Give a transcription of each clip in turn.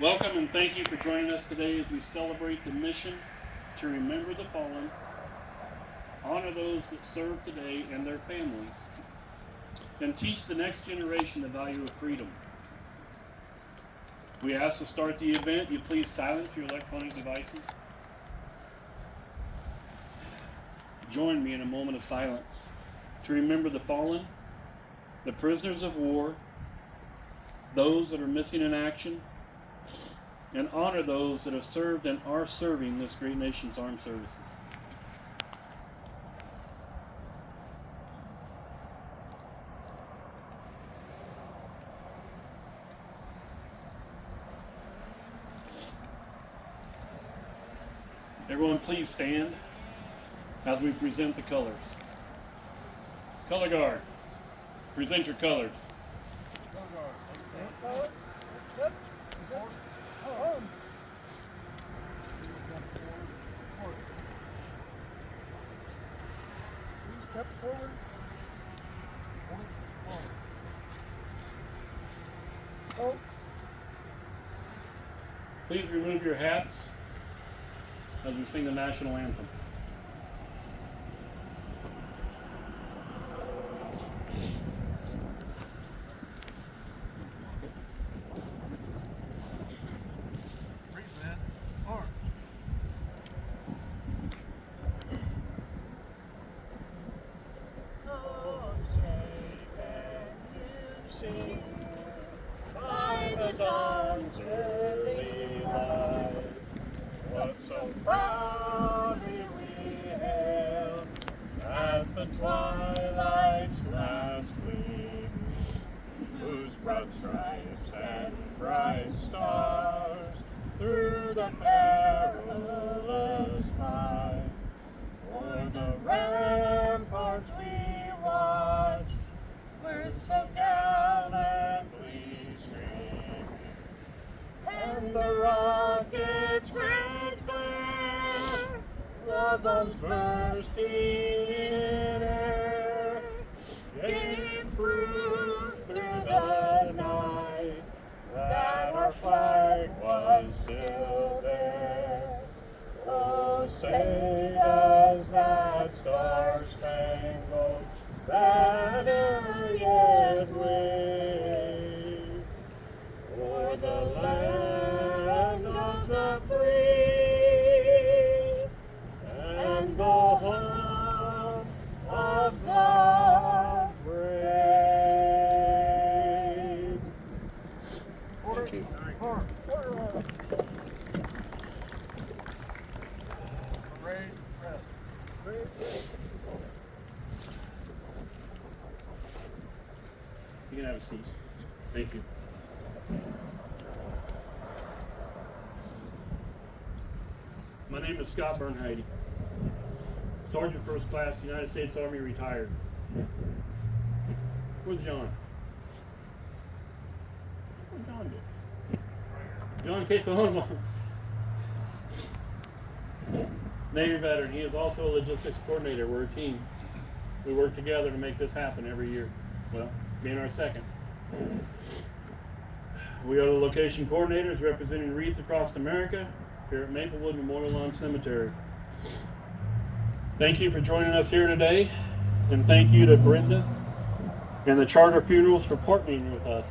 Welcome and thank you for joining us today as we celebrate the mission to remember the fallen, honor those that serve today and their families, and teach the next generation the value of freedom. We ask to start the event, you please silence your electronic devices. Join me in a moment of silence to remember the fallen, the prisoners of war, those that are missing in action, and honor those that have served and are serving this great nation's armed services. Everyone please stand as we present the colors. Color guard, present your colors. Step forward. Oh. Please remove your hats as we sing the national anthem. By the dawn's early light, what so proudly we hailed at the twilight's last gleam, whose broad stripes and bright stars through the perilous fight, o'er the ramparts we watched, where so gallantly streaming, and the rocket's red glare, the bombs bursting in air, gave proof through the night that our flag was still there. Oh, say does that star-spangled banner yet wave o'er the land of the free and the home of the brave? Thank you. You can have a seat. Thank you. My name is Scott Bernheide, Sergeant First Class, United States Army, retired. Where's John? Where'd John go? John Quesalon, Navy veteran. He is also a logistics coordinator. We're a team. We work together to make this happen every year. Well, being our second. We are the location coordinators representing Wreaths across America here at Maplewood Memorial Lawn Cemetery. Thank you for joining us here today, and thank you to Brenda and the Charter Funerals for partnering with us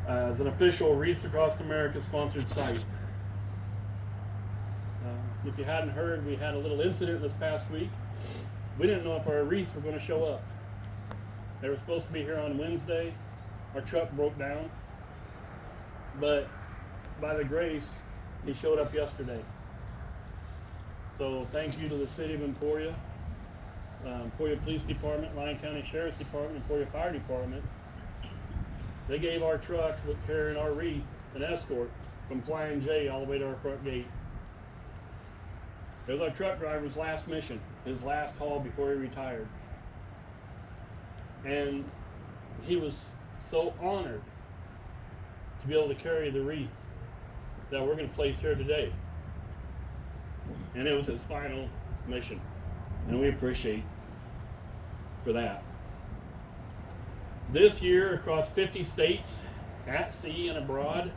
as an official Wreaths Across America sponsored site. If you hadn't heard, we had a little incident this past week. We didn't know if our wreaths were going to show up. They were supposed to be here on Wednesday. Our truck broke down, but by the grace, he showed up yesterday. So thank you to the City of Emporia, Emporia Police Department, Lyon County Sheriff's Department, Emporia Fire Department. They gave our truck with carrying our wreath an escort from Flying J all the way to our front gate. It was our truck driver's last mission, his last haul before he retired. And he was so honored to be able to carry the wreath that we're going to place here today. And it was his final mission. And we appreciate for that. This year, across 50 states, at sea and abroad,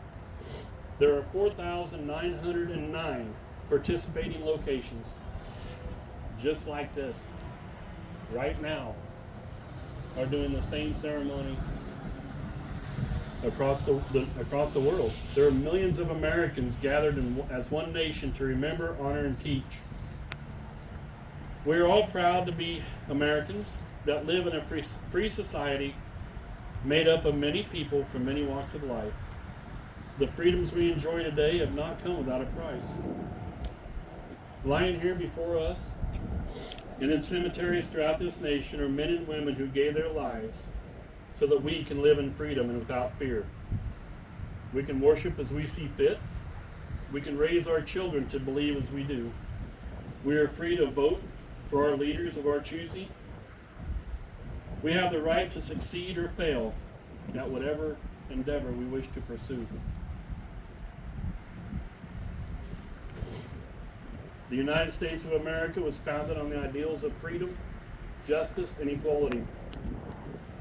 There are 4,909 participating locations just like this right now are doing the same ceremony across the world. There are millions of Americans gathered as one nation to remember, honor, and teach. We are all proud to be Americans that live in a free society made up of many people from many walks of life. The freedoms we enjoy today have not come without a price. Lying here before us and in cemeteries throughout this nation are men and women who gave their lives so that we can live in freedom and without fear. We can worship as we see fit. We can raise our children to believe as we do. We are free to vote for our leaders of our choosing. We have the right to succeed or fail at whatever endeavor we wish to pursue. The United States of America was founded on the ideals of freedom, justice, and equality.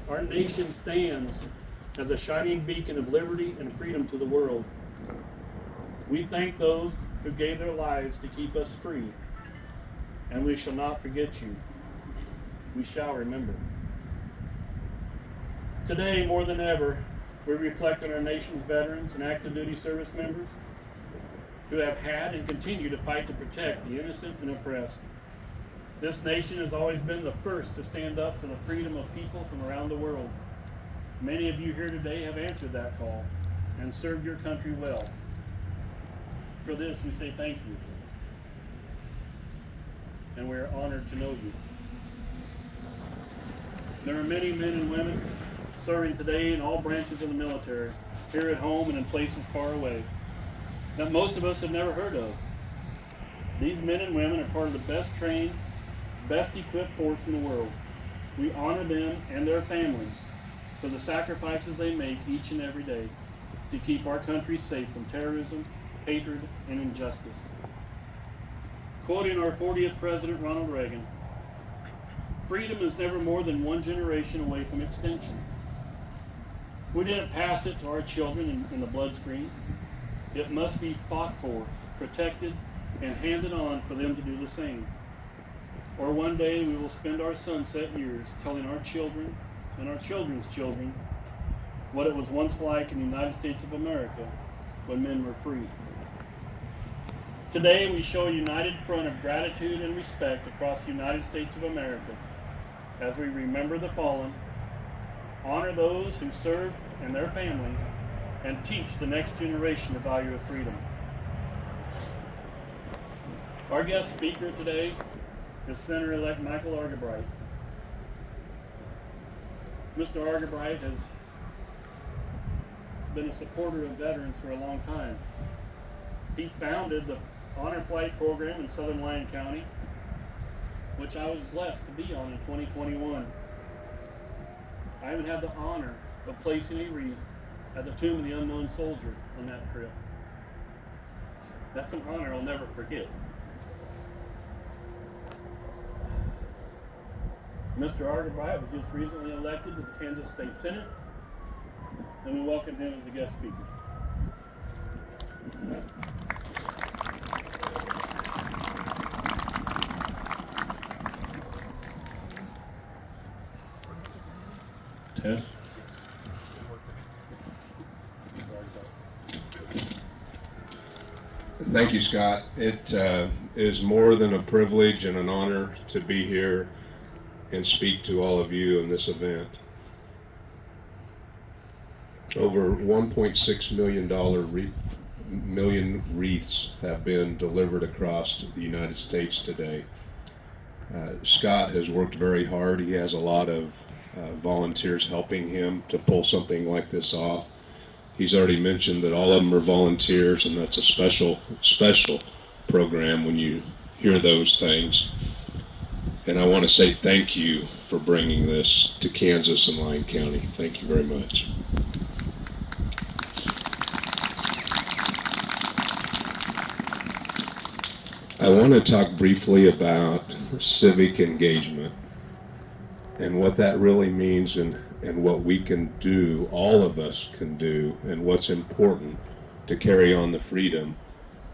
Our nation stands as a shining beacon of liberty and freedom to the world. We thank those who gave their lives to keep us free, and we shall not forget you. We shall remember. Today, more than ever, we reflect on our nation's veterans and active duty service members who have had and continue to fight to protect the innocent and oppressed. This nation has always been the first to stand up for the freedom of people from around the world. Many of you here today have answered that call and served your country well. For this, we say thank you. And we are honored to know you. There are many men and women serving today in all branches of the military, here at home and in places far away, that most of us have never heard of. These men and women are part of the best trained, best equipped force in the world. We honor them and their families for the sacrifices they make each and every day to keep our country safe from terrorism, hatred, and injustice. Quoting our 40th President Ronald Reagan, freedom is never more than one generation away from extinction. We didn't pass it to our children in the bloodstream. It must be fought for, protected, and handed on for them to do the same. Or one day we will spend our sunset years telling our children and our children's children what it was once like in the United States of America when men were free. Today we show a united front of gratitude and respect across the United States of America as we remember the fallen, honor those who serve and their families, and teach the next generation the value of freedom. Our guest speaker today is Senator-elect Michael Argabright. Mr. Argabright has been a supporter of veterans for a long time. He founded the Honor Flight program in Southern Lyon County, which I was blessed to be on in 2021. I even had the honor of placing a wreath at the Tomb of the Unknown Soldier on that trip. That's an honor I'll never forget. Mr. Argabright was just recently elected to the Kansas State Senate, and we welcome him as a guest speaker. Test. Thank you, Scott. It is more than a privilege and an honor to be here and speak to all of you in this event. Over $1.6 million wreaths have been delivered across the United States today. Scott has worked very hard. He has a lot of volunteers helping him to pull something like this off. He's already mentioned that all of them are volunteers, and that's a special program when you hear those things. And I want to say thank you for bringing this to Kansas and Lyon County. Thank you very much. I want to talk briefly about civic engagement and what that really means and what we can do, all of us can do, and what's important to carry on the freedom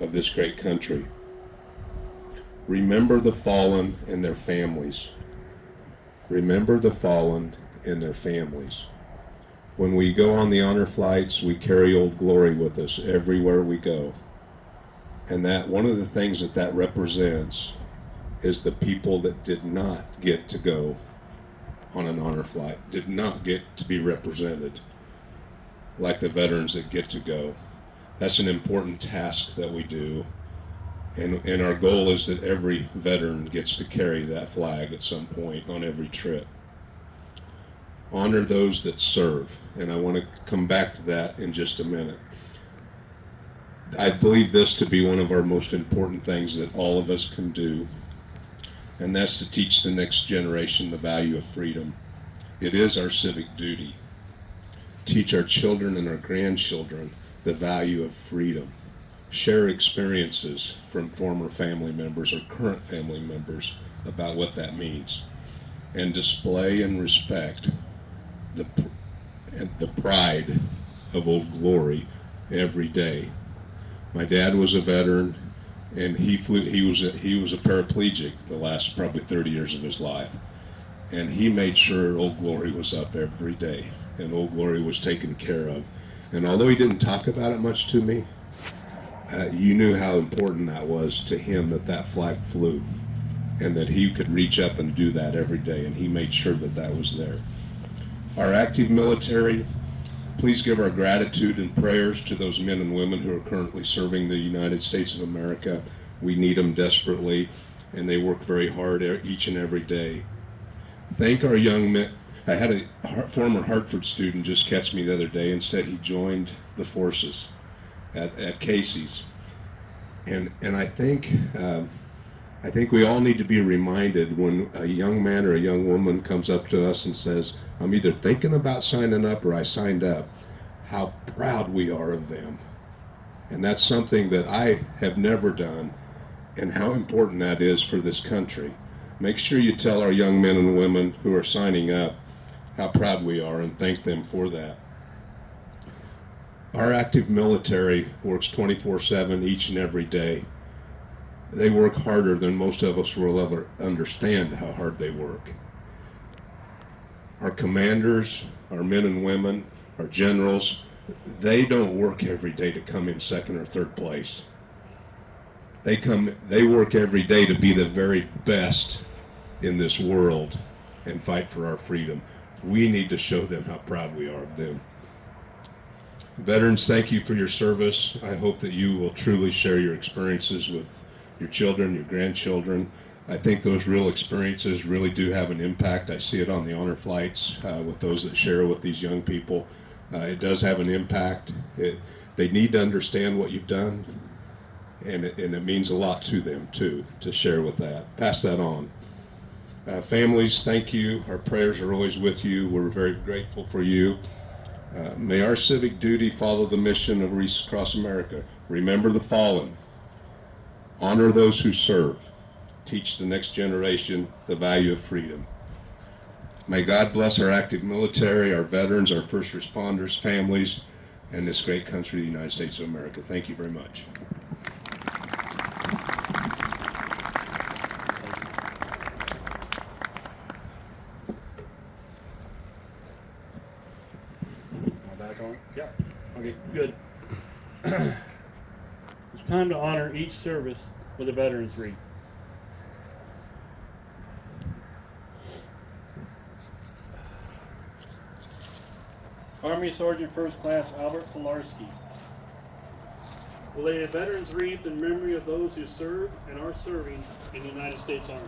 of this great country. Remember the fallen and their families. Remember the fallen and their families. When we go on the honor flights, we carry Old Glory with us everywhere we go. And that one of the things that represents is the people that did not get to go on an honor flight, did not get to be represented like the veterans that get to go. That's an important task that we do. And our goal is that every veteran gets to carry that flag at some point on every trip. Honor those that serve. And I want to come back to that in just a minute. I believe this to be one of our most important things that all of us can do, and that's to teach the next generation the value of freedom. It is our civic duty. Teach our children and our grandchildren the value of freedom. Share experiences from former family members or current family members about what that means. And display and respect the pride of Old Glory every day. My dad was a veteran, and he was a paraplegic the last probably 30 years of his life, and he made sure Old Glory was up every day, and Old Glory was taken care of. And although he didn't talk about it much to me, you knew how important that was to him, that flag flew, and that he could reach up and do that every day, and he made sure that was there. Our active military, please give our gratitude and prayers to those men and women who are currently serving the United States of America. We need them desperately, and they work very hard each and every day. Thank our young men. I had a former Hartford student just catch me the other day and said he joined the forces at Casey's. And I think we all need to be reminded when a young man or a young woman comes up to us and says, I'm either thinking about signing up or I signed up, how proud we are of them. And that's something that I have never done, and how important that is for this country. Make sure you tell our young men and women who are signing up how proud we are and thank them for that. Our active military works 24/7 each and every day. They work harder than most of us will ever understand how hard they work. Our commanders, our men and women, our generals, they don't work every day to come in second or third place. They work every day to be the very best in this world and fight for our freedom. We need to show them how proud we are of them. Veterans, thank you for your service. I hope that you will truly share your experiences with your children, your grandchildren. I think those real experiences really do have an impact. I see it on the honor flights with those that share with these young people. It does have an impact. They need to understand what you've done, and it means a lot to them too to share with that. Pass that on. Families, thank you. Our prayers are always with you. We're very grateful for you. May our civic duty follow the mission of Wreaths across America. Remember the fallen. Honor those who serve. Teach the next generation the value of freedom. May God bless our active military, our veterans, our first responders, families, and this great country, the United States of America. Thank you very much. Yeah. Okay, good. It's time to honor each service with a veteran's wreath. Army Sergeant First Class Albert Pilarski will lay a veteran's wreath in memory of those who served and are serving in the United States Army.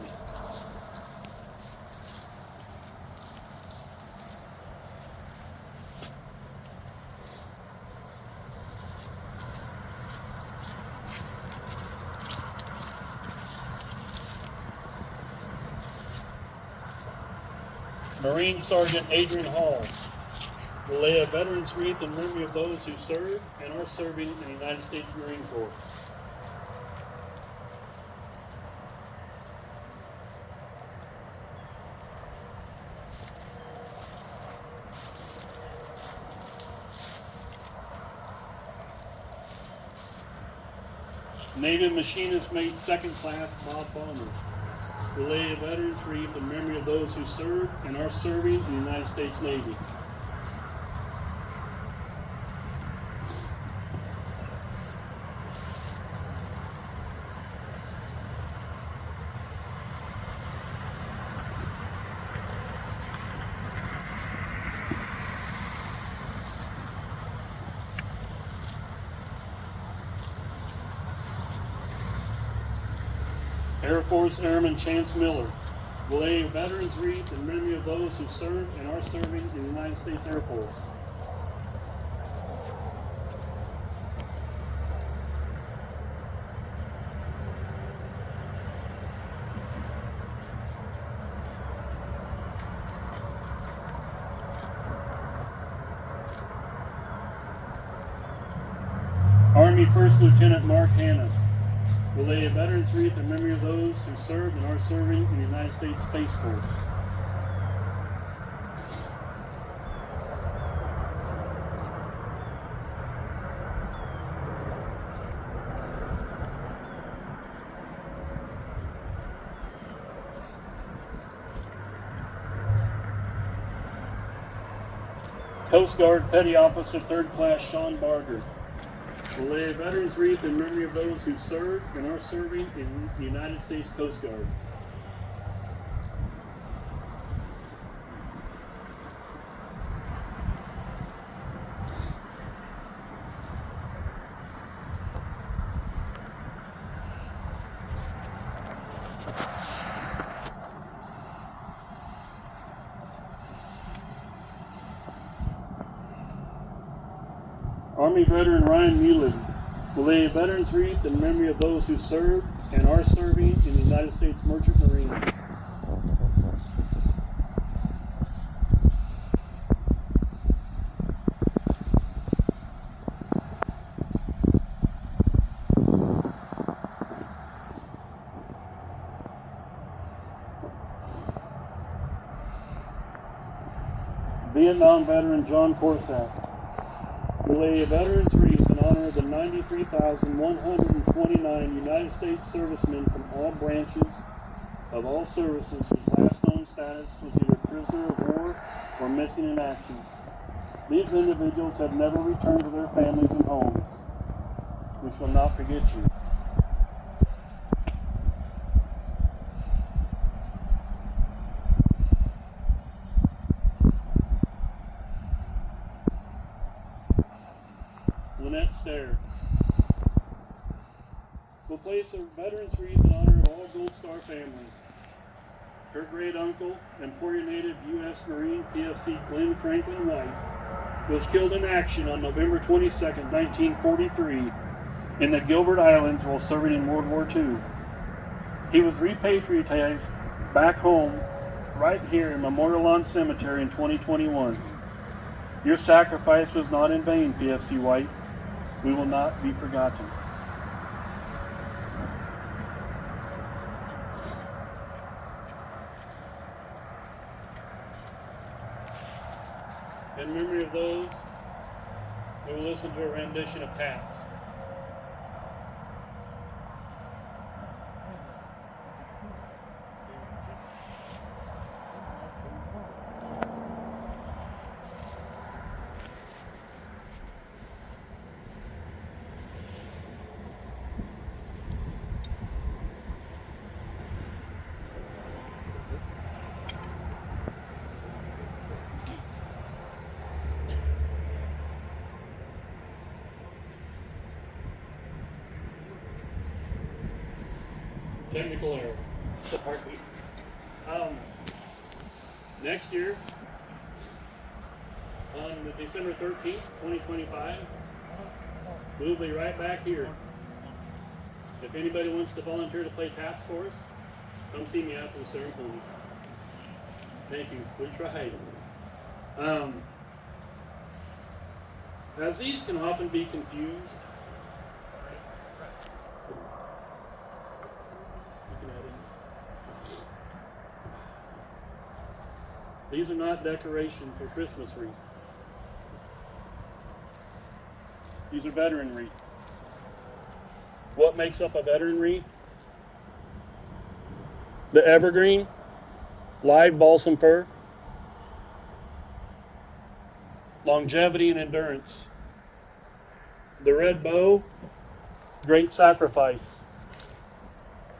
Marine Sergeant Adrian Hall will lay a veteran's wreath in memory of those who served and are serving in the United States Marine Corps. Naval Machinist Mate Second Class Bob Bomber will lay a veteran's wreath in memory of those who served and are serving in the United States Navy. Air Force Airman Chance Miller will lay a veteran's wreath in memory of those who served and are serving in the United States Air Force. Army First Lieutenant Mark Hanna will lay a veteran's wreath in memory of those who served and are serving in the United States Space Force. Coast Guard Petty Officer Third Class Sean Barger will lay a veteran's wreath in memory of those who served and are serving in the United States Coast Guard. Army veteran Ryan Mullen will lay a veteran's wreath in memory of those who served and are serving in the United States Merchant Marine. Vietnam veteran John Corsack will lay a veteran's wreath in honor of the 93,129 United States servicemen from all branches of all services whose last known status was either prisoner of war or missing in action. These individuals have never returned to their families and homes. We shall not forget you. Lynette Stair will place a veteran's wreath in honor of all Gold Star families. Her great uncle, Emporia native U.S. Marine PFC Glenn Franklin White, was killed in action on November 22, 1943, in the Gilbert Islands while serving in World War II. He was repatriated back home right here in Memorial Lawn Cemetery in 2021. Your sacrifice was not in vain, PFC White. We will not be forgotten. In memory of those, we will listen to a rendition of Taps. Technical error. It's a heartbeat. Next year, on December 13th, 2025, we'll be right back here. If anybody wants to volunteer to play taps for us, come see me after the ceremony. Thank you. We tried. As these can often be confused, these are not decorations for Christmas wreaths. These are veteran wreaths. What makes up a veteran wreath? The evergreen, live balsam fir, longevity and endurance. The red bow, great sacrifice.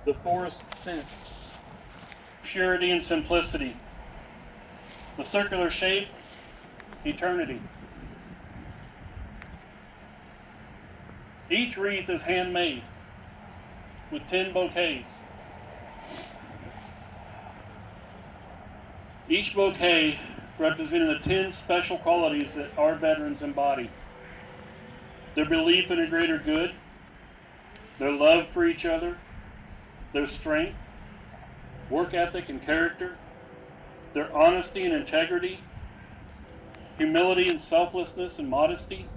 The forest scent, purity and simplicity. The circular shape, eternity. Each wreath is handmade with 10 bouquets. Each bouquet representing the 10 special qualities that our veterans embody. Their belief in a greater good, their love for each other, their strength, work ethic and character, their honesty and integrity, humility and selflessness and modesty,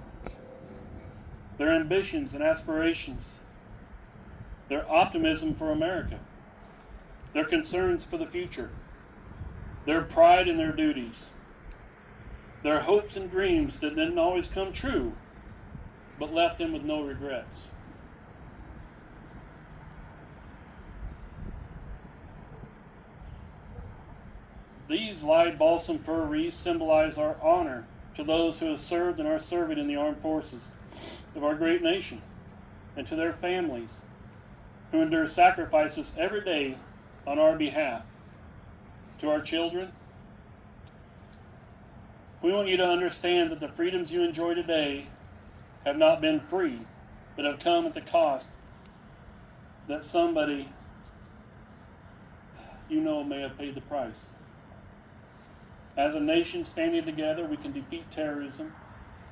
their ambitions and aspirations, their optimism for America, their concerns for the future, their pride in their duties, their hopes and dreams that didn't always come true, but left them with no regrets. These live balsam fir wreaths symbolize our honor to those who have served and are serving in the armed forces of our great nation, and to their families who endure sacrifices every day on our behalf. To our children, we want you to understand that the freedoms you enjoy today have not been free, but have come at the cost that somebody you know may have paid the price. As a nation standing together, we can defeat terrorism,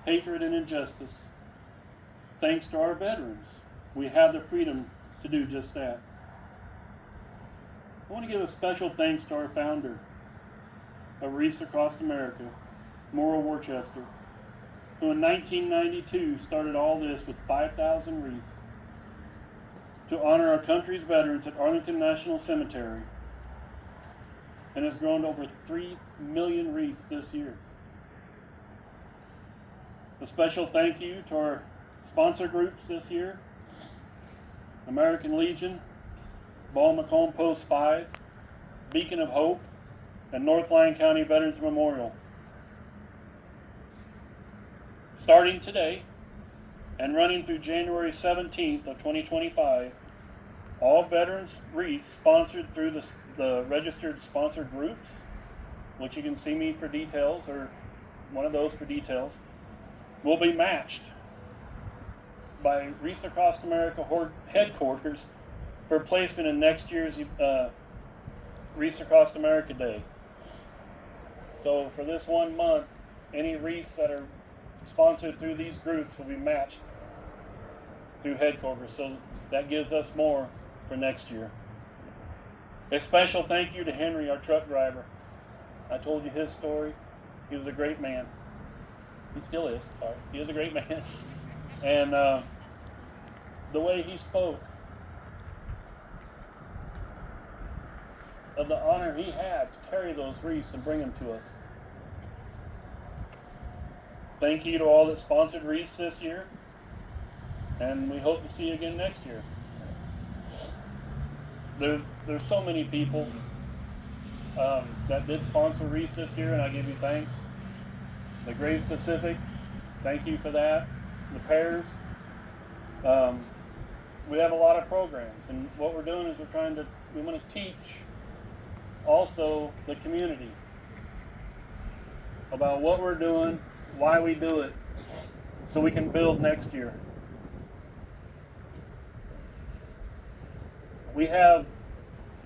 hatred, and injustice. Thanks to our veterans, we have the freedom to do just that. I want to give a special thanks to our founder of Wreaths Across America, Morrow Worcester, who in 1992 started all this with 5,000 wreaths to honor our country's veterans at Arlington National Cemetery, and has grown to over 3 million wreaths this year. A special thank you to our sponsor groups this year: American Legion, Ball McComb Post 5, Beacon of Hope, and North Lyon County Veterans Memorial. Starting today and running through January 17th of 2025, all veterans wreaths sponsored through the registered sponsor groups, which you can see me for details, or one of those for details, will be matched by Wreaths Across America headquarters for placement in next year's Wreaths Across America Day. So for this 1 month, any wreaths that are sponsored through these groups will be matched through headquarters. So that gives us more for next year. A special thank you to Henry, our truck driver. I told you his story. He was a great man. He still is. Sorry. He is a great man. And the way he spoke of the honor he had to carry those wreaths and bring them to us. Thank you to all that sponsored wreaths this year, and we hope to see you again next year. There's so many people that did sponsor wreaths this year, and I give you thanks. The Grace Pacific, thank you for that. The Pairs. We have a lot of programs, and what we're doing is we want to teach also the community about what we're doing, why we do it, so we can build next year. We have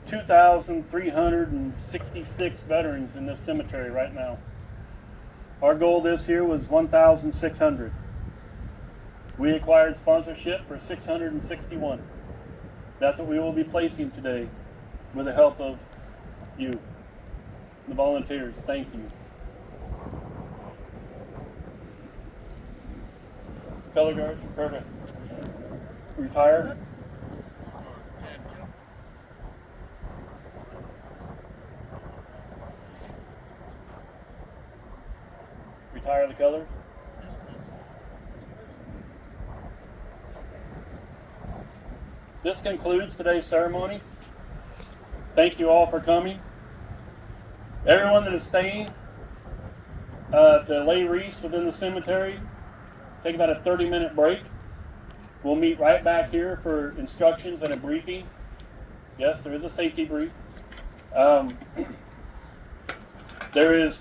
2,366 veterans in this cemetery right now. Our goal this year was 1,600. We acquired sponsorship for 661. That's what we will be placing today with the help of you, the volunteers. Thank you. Color guards, perfect. Retire. Retire the colors. This concludes today's ceremony. Thank you all for coming. Everyone that is staying to lay wreaths within the cemetery, take about a 30-minute break. We'll meet right back here for instructions and a briefing. Yes, there is a safety brief. There is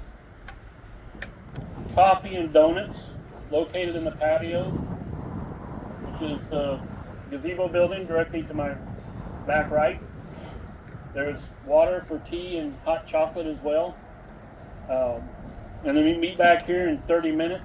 coffee and donuts located in the patio, which is the gazebo building directly to my back right. There's water for tea and hot chocolate as well. And then we meet back here in 30 minutes